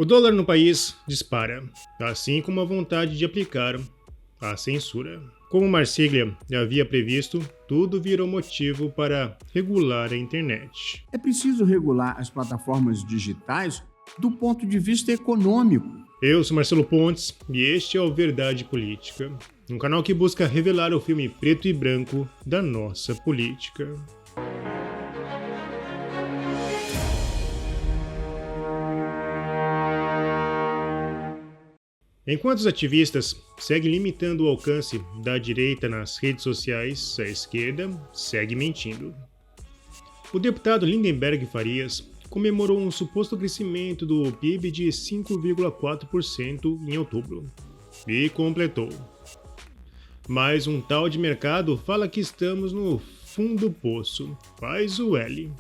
O dólar no país dispara, assim como a vontade de aplicar a censura. Como Marsiglia havia previsto, tudo virou motivo para regular a internet. É preciso regular as plataformas digitais do ponto de vista econômico. Eu sou Marcelo Pontes e este é o Verdade Política, um canal que busca revelar o filme preto e branco da nossa política. Enquanto os ativistas seguem limitando o alcance da direita nas redes sociais, a esquerda segue mentindo. O deputado Lindenberg Farias comemorou um suposto crescimento do PIB de 5,4% em outubro e completou: "Mas um tal de mercado fala que estamos no fundo do poço, faz o L."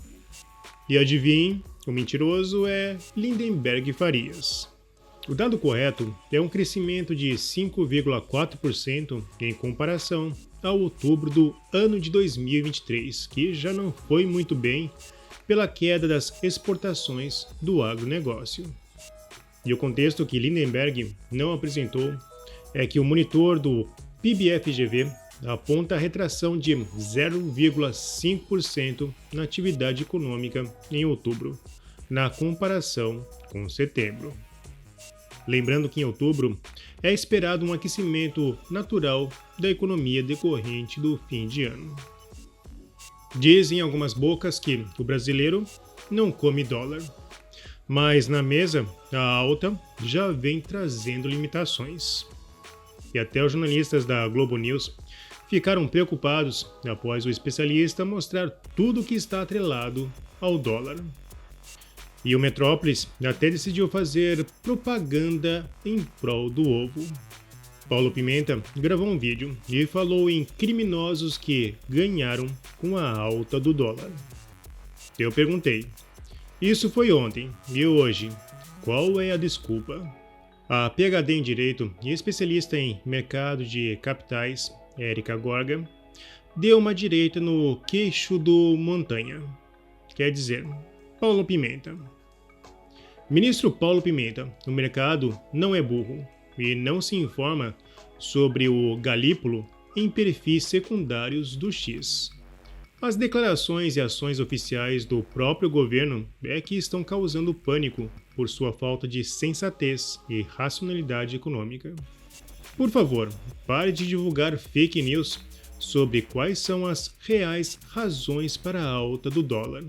E adivinhe, o mentiroso é Lindenberg Farias. O dado correto é um crescimento de 5,4% em comparação a outubro do ano de 2023, que já não foi muito bem pela queda das exportações do agronegócio. E o contexto que Lindenberg não apresentou é que o monitor do PIB-FGV aponta a retração de 0,5% na atividade econômica em outubro, na comparação com setembro. Lembrando que em outubro é esperado um aquecimento natural da economia decorrente do fim de ano. Dizem algumas bocas que o brasileiro não come dólar, mas na mesa a alta já vem trazendo limitações. E até os jornalistas da Globo News ficaram preocupados após o especialista mostrar tudo o que está atrelado ao dólar. E o Metrópolis até decidiu fazer propaganda em prol do ovo. Paulo Pimenta gravou um vídeo e falou em criminosos que ganharam com a alta do dólar. Eu perguntei: isso foi ontem e hoje, qual é a desculpa? A PhD em Direito e especialista em mercado de capitais, Érica Gorga, deu uma direita no queixo do Montanha. Quer dizer, Paulo Pimenta. Ministro Paulo Pimenta, o mercado não é burro e não se informa sobre o Galípolo em perfis secundários do X. As declarações e ações oficiais do próprio governo é que estão causando pânico por sua falta de sensatez e racionalidade econômica. Por favor, pare de divulgar fake news sobre quais são as reais razões para a alta do dólar.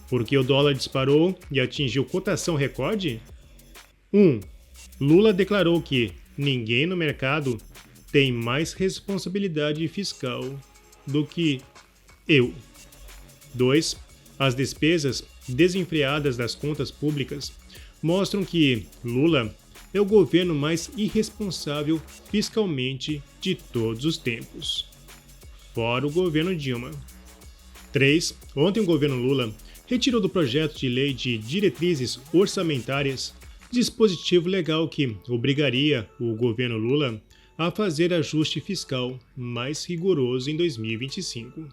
Porque o dólar disparou e atingiu cotação recorde? 1. Lula declarou que ninguém no mercado tem mais responsabilidade fiscal do que eu. 2. As despesas desenfreadas das contas públicas mostram que Lula é o governo mais irresponsável fiscalmente de todos os tempos. Fora o governo Dilma. 3. Ontem o governo Lula retirou do projeto de lei de diretrizes orçamentárias dispositivo legal que obrigaria o governo Lula a fazer ajuste fiscal mais rigoroso em 2025.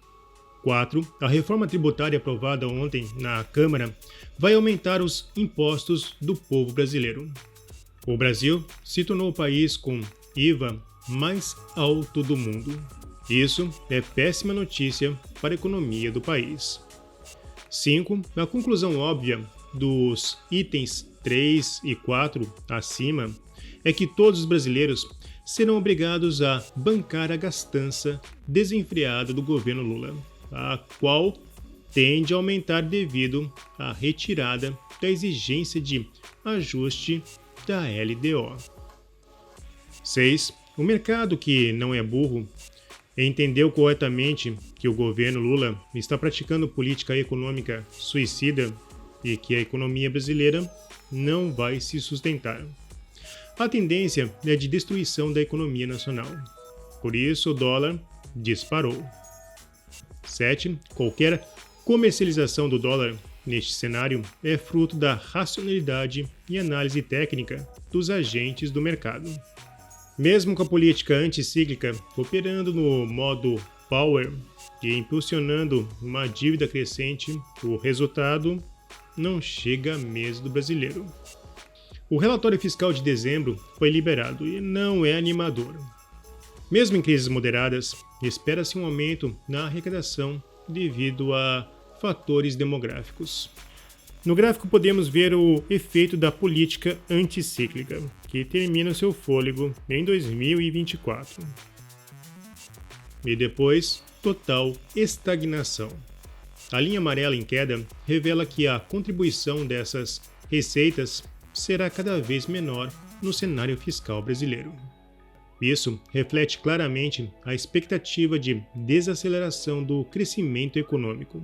4. A reforma tributária aprovada ontem na Câmara vai aumentar os impostos do povo brasileiro. O Brasil se tornou o país com IVA mais alto do mundo. Isso é péssima notícia para a economia do país. 5. A conclusão óbvia dos itens 3 e 4 acima é que todos os brasileiros serão obrigados a bancar a gastança desenfreada do governo Lula, a qual tende a aumentar devido à retirada da exigência de ajuste da LDO. 6. O mercado, que não é burro, entendeu corretamente que o governo Lula está praticando política econômica suicida e que a economia brasileira não vai se sustentar. A tendência é de destruição da economia nacional. Por isso o dólar disparou. 7. Qualquer comercialização do dólar neste cenário é fruto da racionalidade e análise técnica dos agentes do mercado. Mesmo com a política anticíclica operando no modo power e impulsionando uma dívida crescente, o resultado não chega à mesa do brasileiro. O relatório fiscal de dezembro foi liberado e não é animador. Mesmo em crises moderadas, espera-se um aumento na arrecadação devido a fatores demográficos. No gráfico podemos ver o efeito da política anticíclica, que termina seu fôlego em 2024. E depois, total estagnação. A linha amarela em queda revela que a contribuição dessas receitas será cada vez menor no cenário fiscal brasileiro. Isso reflete claramente a expectativa de desaceleração do crescimento econômico,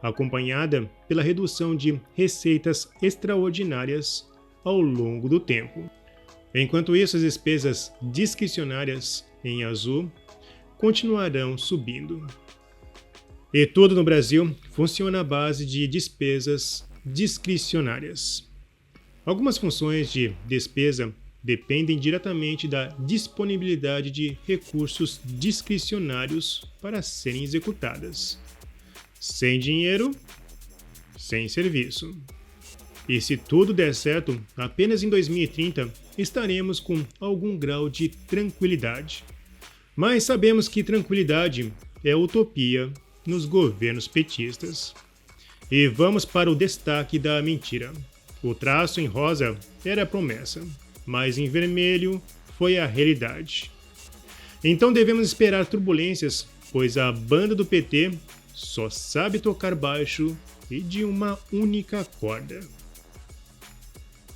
acompanhada pela redução de receitas extraordinárias ao longo do tempo. Enquanto isso, as despesas discricionárias, em azul, continuarão subindo. E tudo no Brasil funciona à base de despesas discricionárias. Algumas funções de despesa dependem diretamente da disponibilidade de recursos discricionários para serem executadas. Sem dinheiro, sem serviço. E se tudo der certo, apenas em 2030 estaremos com algum grau de tranquilidade. Mas sabemos que tranquilidade é utopia nos governos petistas. E vamos para o destaque da mentira. O traço em rosa era a promessa, mas em vermelho foi a realidade. Então devemos esperar turbulências, pois a banda do PT só sabe tocar baixo e de uma única corda.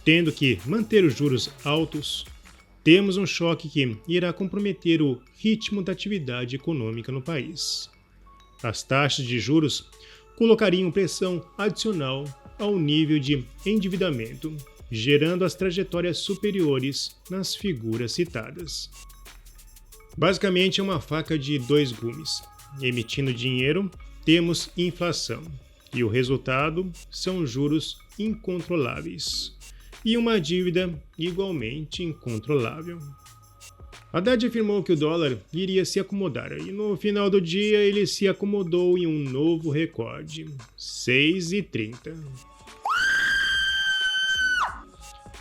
Tendo que manter os juros altos, temos um choque que irá comprometer o ritmo da atividade econômica no país. As taxas de juros colocariam pressão adicional ao nível de endividamento, gerando as trajetórias superiores nas figuras citadas. Basicamente é uma faca de dois gumes. Emitindo dinheiro, temos inflação, e o resultado são juros incontroláveis e uma dívida igualmente incontrolável. Haddad afirmou que o dólar iria se acomodar e no final do dia ele se acomodou em um novo recorde, 6,30.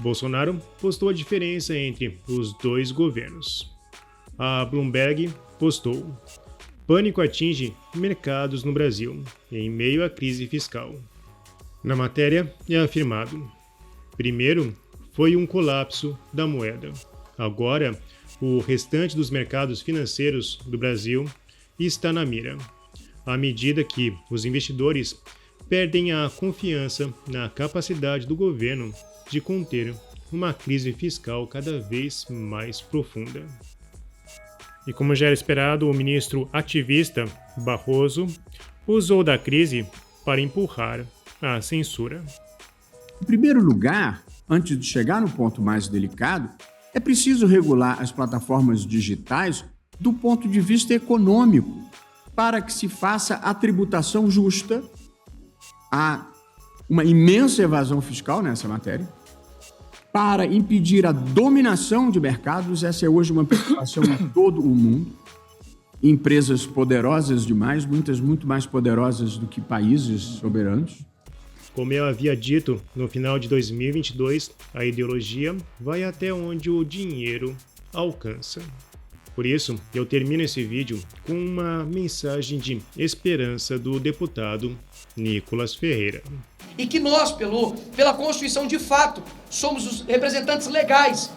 Bolsonaro postou a diferença entre os dois governos. A Bloomberg postou: pânico atinge mercados no Brasil em meio à crise fiscal. Na matéria é afirmado: primeiro foi um colapso da moeda. Agora, o restante dos mercados financeiros do Brasil está na mira, à medida que os investidores perdem a confiança na capacidade do governo de conter uma crise fiscal cada vez mais profunda. E como já era esperado, o ministro ativista Barroso usou da crise para empurrar a censura. Em primeiro lugar, antes de chegar no ponto mais delicado, é preciso regular as plataformas digitais do ponto de vista econômico, para que se faça a tributação justa. Há uma imensa evasão fiscal nessa matéria. Para impedir a dominação de mercados, essa é hoje uma preocupação em todo o mundo. Empresas poderosas demais, muitas muito mais poderosas do que países soberanos. Como eu havia dito, no final de 2022, a ideologia vai até onde o dinheiro alcança. Por isso, eu termino esse vídeo com uma mensagem de esperança do deputado Nicolas Ferreira. E que nós, pela Constituição, de fato, somos os representantes legais,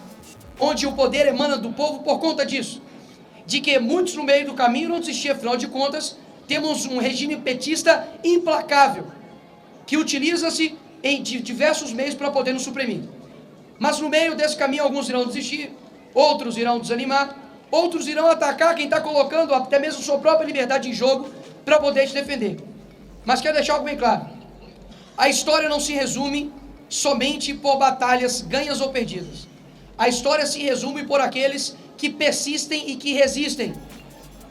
onde o poder emana do povo por conta disso. De que muitos no meio do caminho não desistiam, afinal de contas, temos um regime petista implacável, que utiliza-se de diversos meios para poder nos suprimir. Mas no meio desse caminho alguns irão desistir, outros irão desanimar, outros irão atacar quem está colocando até mesmo sua própria liberdade em jogo para poder te defender. Mas quero deixar algo bem claro. A história não se resume somente por batalhas ganhas ou perdidas. A história se resume por aqueles que persistem e que resistem.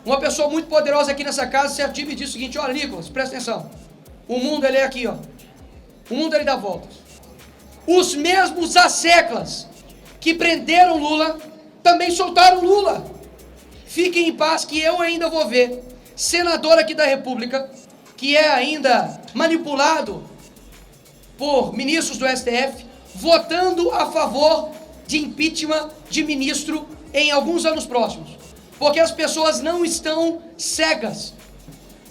Uma pessoa muito poderosa aqui nessa casa se ativa e diz o seguinte: olha, Nicolas, presta atenção. O mundo, ele é aqui, ó. O mundo, ele dá voltas. Os mesmos asseclas que prenderam Lula também soltaram Lula. Fiquem em paz que eu ainda vou ver senador aqui da República que é ainda manipulado por ministros do STF votando a favor de impeachment de ministro em alguns anos próximos, porque as pessoas não estão cegas.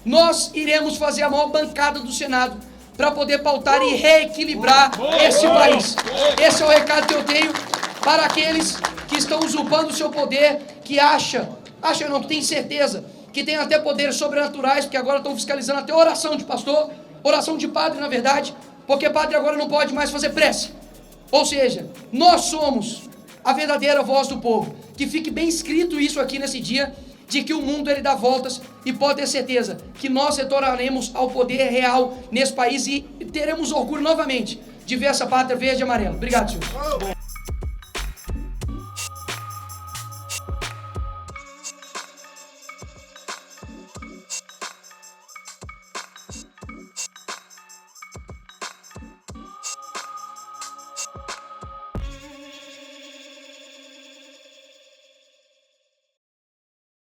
Nós iremos fazer a maior bancada do Senado para poder pautar e reequilibrar esse país. Esse é o recado que eu tenho para aqueles que estão usurpando o seu poder, que que tem certeza, que tem até poderes sobrenaturais, porque agora estão fiscalizando até oração de pastor, oração de padre, na verdade, porque padre agora não pode mais fazer prece. Ou seja, nós somos a verdadeira voz do povo. Que fique bem escrito isso aqui nesse dia, de que o mundo ele dá voltas, e pode ter certeza que nós retornaremos ao poder real nesse país e teremos orgulho novamente de ver essa pátria verde e amarela. Obrigado, senhor.